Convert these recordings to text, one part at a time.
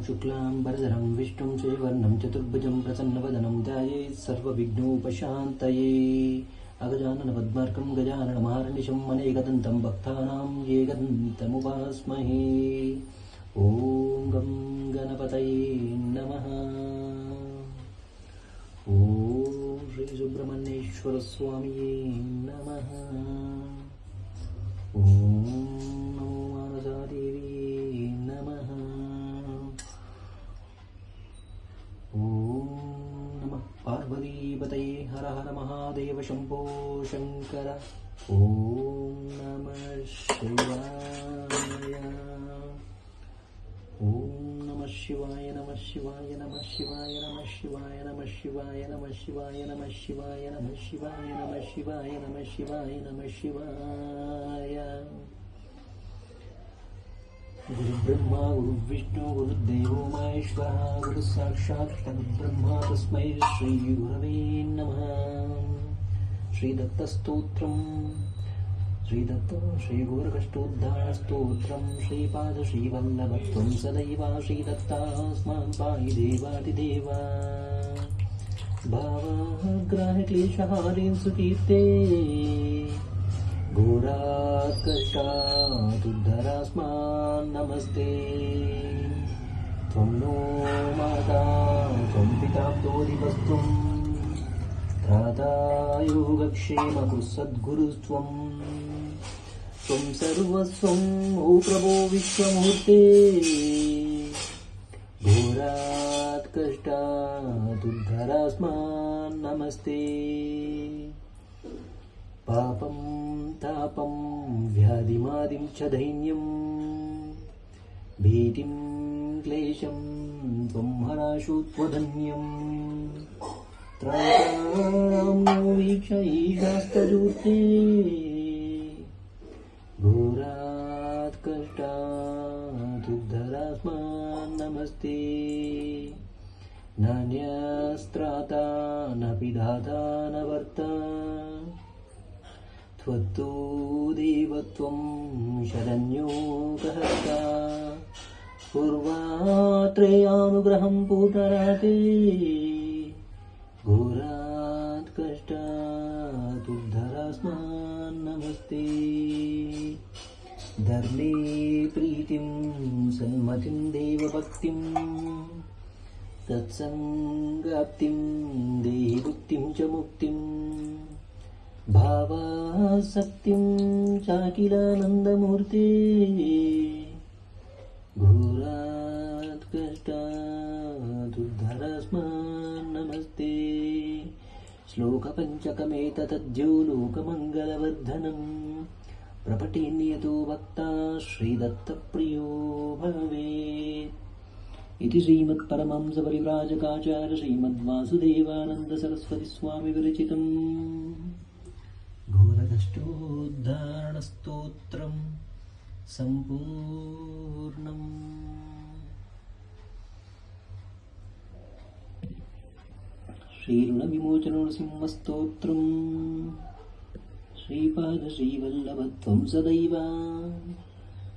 शुक्लाम्बरधरं विष्णुं श्रीवर्णं चतुर्भुजं प्रसन्नवदनं ध्यायेत् सर्वविघ्नोपशान्तये अगजाननपद्मार्कं गजाननमहर्निशम् अनेकदन्तं भक्तानां एकदन्तमुपास्महे। ॐ गं गणपतये नमः। ॐ श्रीसुब्रह्मण्येश्वरस्वामिये नमः। ॐ नमो मानसादेवी नमः। ॐ नमः पार्वतीपतये हर हर महादेव शम्भो शङ्कर। ॐ नमः शिवाय। ॐ नमः शिवाय नमः शिवाय नमः शिवाय नमः शिवाय नमः शिवाय नमः शिवाय नमः शिवाय नमः शिवाय नमः शिवाय नमः शिवाय नमः शिवाय। गुरुब्रह्मा गुरुविष्णु गुरुदेवो महेश्वरः गुरुः साक्षात् परब्रह्म तस्मै श्रीगुरवे नमः। श्रीदत्तस्तोत्रम् श्रीदत्त श्रीगोरकष्टोद्धारस्तोत्रं श्रीपाद श्रीवल्लभत्वं सदैव श्रीदत्तास्मान् पाहि देवादिदेव। भावग्राहक्लेशहारीं सुकीर्ते घोरात् कष्टादुद्धरास्मान् नमस्ते। त्वं नो माता त्वं पिता प्रोदिवस्त्वं त्राता योगक्षेमकृत् सद्गुरुस्त्वं त्वं सर्वस्वं ओ प्रभो विश्वमूर्ते। घोरात् कष्टादुद्धरास्मान् नमस्ते। पापं तापं व्याधिमादिं च दैन्यं भीतिं क्लेशं त्वं हराशु त्वधन्यम्। त्रातां नो वीक्ष ईशास्तदूते घोरात् कष्टादुद्धरास्मान् नमस्ते। नान्यस्त्राता न विधाता न वर्ता त्वत्तो देवत्वं शरण्यो कहर्ता। पूर्वात्रेयानुग्रहं पूतराते घोरात् कष्टादुद्धरास्मान् नमस्ते। धर्मे प्रीतिं सन्मतिं देवभक्तिं तत्सङ्गाप्तिं देहि मुक्तिं च मुक्तिं। भावासक्तिं चाखिलानन्दमूर्ते घोरात् कष्टादुद्धरास्मान् नमस्ते। श्लोकपञ्चकमेतद्यो लोकमङ्गलवर्धनं प्रपठेन्यतो भक्ता श्रीदत्तप्रियो भवेत्। इति श्रीमत्परमहंसपरिव्राजकाचार्य श्रीमद्वासुदेवानन्द सरस्वती स्वामी विरचितम् घोरकष्टोद्धारणस्तोत्रं सम्पूर्णम्। श्रीऋणविमोचननृसिंहस्तोत्रम् श्रीपाद श्रीवल्लभत्वं सदैव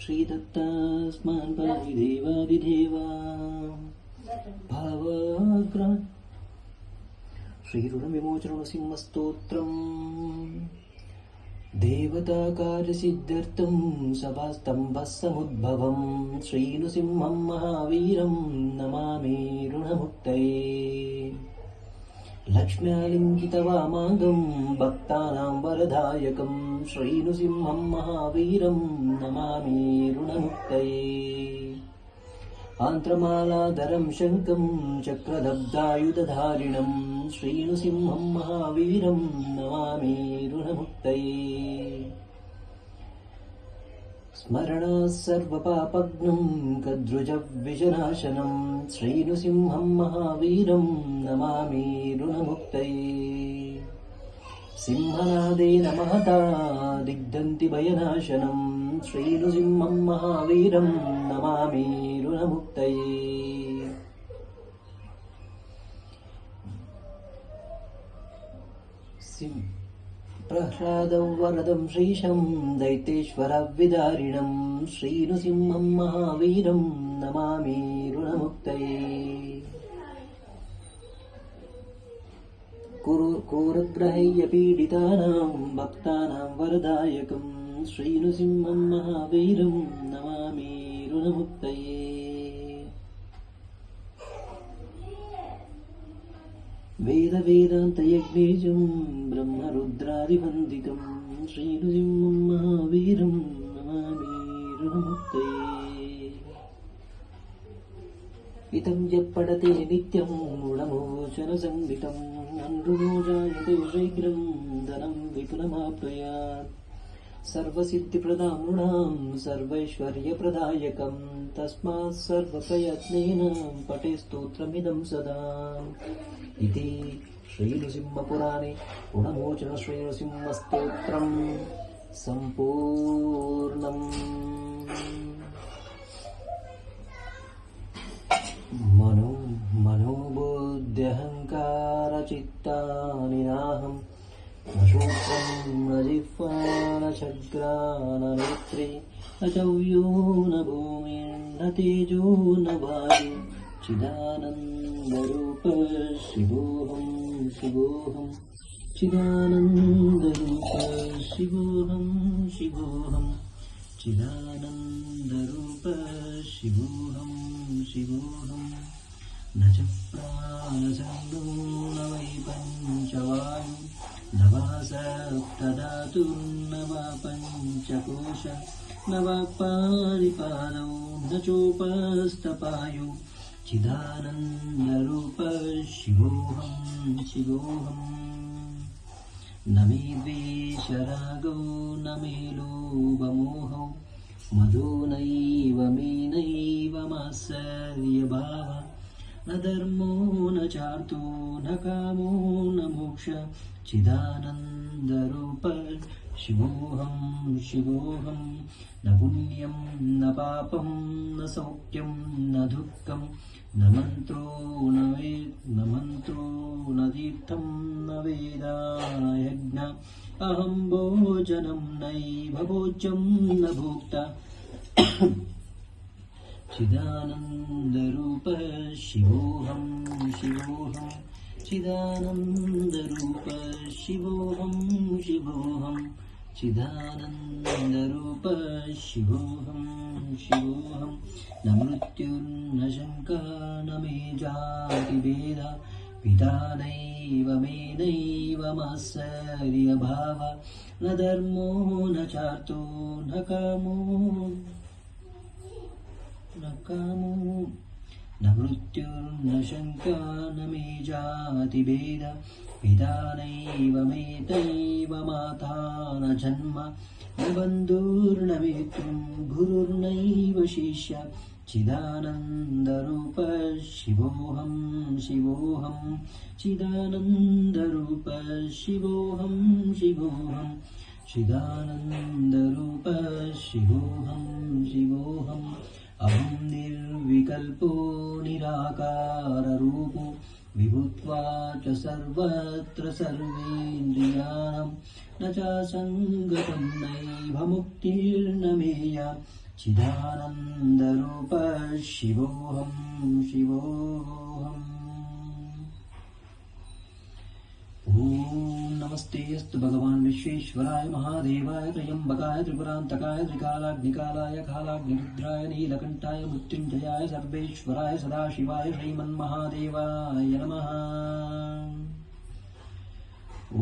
श्रीदत्तास्मान् पाहि देवादिदेव। भावग्रा श्रीऋणविमोचननृसिंहस्तोत्रम् देवताकार्यसिद्ध्यर्थं सभास्तम्भस्समुद्भवं श्रीनृसिंहं महावीरं नमामि ऋणमुक्तये। लक्ष्म्यालिङ्गितवामाङ्गं भक्तानां वरदायकं श्रीनृसिंहं महावीरं नमामि ऋणमुक्तये। आन्त्रमालाधरं शङ्खं चक्रदब्धायुधधारिणं श्रीनृसिंहं महावीरं नमामि ऋणमुक्तये। स्मरणात् सर्वपापघ्नं कद्रुजविजनाशनं श्रीनृसिंहं महावीरं नमामि ऋणमुक्तये। सिंहनादेन महता दिग्दन्तिभयनाशनं श्रीनृसिंहं महावीरं नमामि ऋणमुक्तये। प्रह्लादौ वरदं श्रीशं दैत्येश्वरविदारिणं श्रीनृसिंहं महावीरं नमामि ऋणमुक्तये कोरग्रहैर्यपीडितानां भक्तानां वरदायकं श्रीनृसिंहं महावीरं नमामि ऋणमुक्तये वेदवेदान्तयज्ञेयं ब्रह्मरुद्रादिवन्दितं श्रीनृसिंहं महावीरं नमामि ऋणमुक्तये इतं यः पठते नित्यं ऋणमोचनसंहितं नन्दो जायते शीघ्रं धनं विपुलमाप्नुयात् सर्वसिद्धिप्रदां नृणां सर्वैश्वर्यप्रदायकं तस्मात् सर्वप्रयत्नेन पठे स्तोत्रमिदं सदा इति श्रीनृसिंहपुराणे ऋणमोचन श्रीनृसिंहस्तोत्रं सम्पूर्णम्। मनोबुद्ध्यहङ्कारचित्तानि नाहं न श्रोत्रं न जिह्वा न छग्रा न नेत्री न चव्यो न भूमिर्न तेजो न वायु चिदानन्दरूप शिवोऽहं शिवोऽहं चिदानन्दरूप शिवोऽहं शिवोऽहं चिदानन्दरूप शिवोऽहं शिवोऽहं न च प्राणसङ्गो न वै पञ्चवायु न वा सप्तधातुर्न वा पञ्चकोश न वा पाणिपादौ न चोपस्थपायु चिदानन्दरूप शिवोऽहं शिवोऽहं न मे द्वेषरागौ न मे लोभमोहौ मदो नैव मे नैव मात्सर्यभावः न धर्मो न चार्थो न कामो न मोक्ष चिदानन्दरूप शिवोऽहं शिवोऽहं न पुण्यं न पापं न सौख्यं न दुःखं न मन्त्रो न तीर्थं न वेदा न यज्ञ अहं भोजनं नैव भोज्यं न भोक्ता चिदानन्दरूप शिवोऽहं शिवोऽहं चिदानन्दरूप शिवोऽहं शिवोऽहं चिदानन्दरूप शिवोऽहं शिवोऽहं न मृत्युर्न शङ्का न मे जातिभेदा पिता नैव मे नैव मात्सर्यभावः न धर्मो न चार्थो न कामो न मृत्युर्न शङ्का न मे जातिभेद पिता नैव मे तैव माता न जन्म न बन्धुर्न मित्रं गुरुर्नैव शिष्य चिदानन्दरूप शिवोऽहं शिवोऽहं चिदानन्दरूप शिवोऽहं शिवोऽहं चिदानन्दरूप शिवोऽहं शिवोऽहम् अहं निर्विकल्पो निराकाररूपो विभूत्वा च सर्वत्र सर्वेन्द्रियाणां न चासङ्गतं नैव मुक्तिर्न मेया चिदानन्दरूप शिवोऽहं शिवोऽहम्। ॐ नमस्ते अस्तु भगवान् विश्वेश्वराय महादेवाय त्र्यम्बकाय त्रिपुरान्तकाय त्रिकालाग्निकालाय कालाग्निरुद्राय नीलकण्ठाय मृत्युञ्जयाय सर्वेश्वराय सदाशिवाय श्रीमन्महादेवाय नमः। ॐ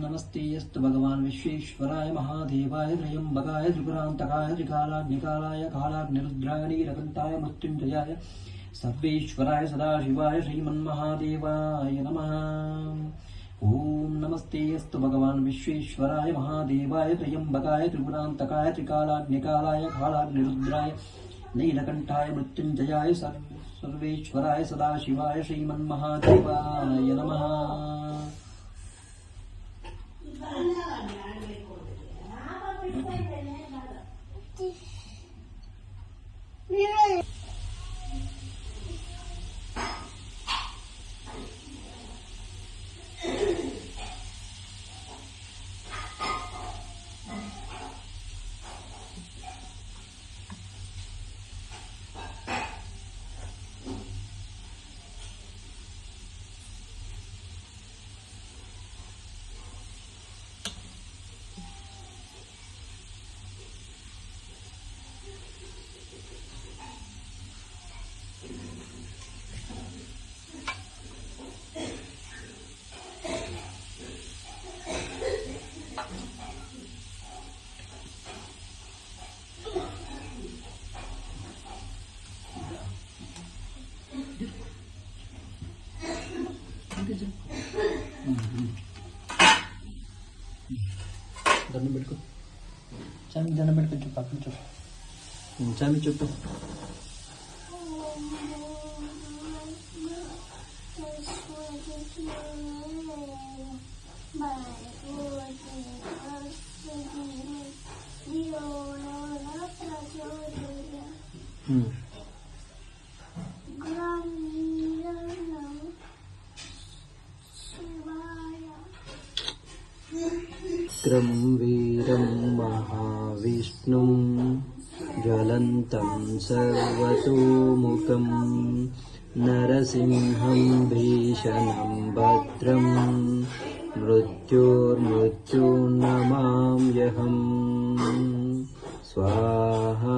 नमस्ते अस्तु भगवान् विश्वेश्वराय महादेवाय त्र्यम्बकाय त्रिपुरान्तकाय त्रिकालाग्निकालाय कालाग्निरुद्राय नीलकण्ठाय मृत्युञ्जयाय सर्वेश्वराय सदाशिवाय श्रीमन्महादेवाय नमः। ॐ नमस्ते अस्तु भगवान् विश्वेश्वराय महादेवाय त्र्यम्बकाय त्रिपुरान्तकाय त्रिकालाग्निकालाय कालाग्निरुद्राय नीलकण्ठाय मृत्युञ्जयाय सर्वेश्वराय सदाशिवाय श्रीमन्महादेवाय नमः। దండం పెట్టుకో. చామి దండం పెట్టుకొని చెప్పు, అక్కడ చెప్పు. చామి చెప్పు. ఉగ్రం వీరం మహావిష్ణుం జ్వలంతం సర్వతోముఖం నరసింహం భీషణం భద్రం మృత్యుర్మృత్యుర్నమామ్యహం స్వాహా.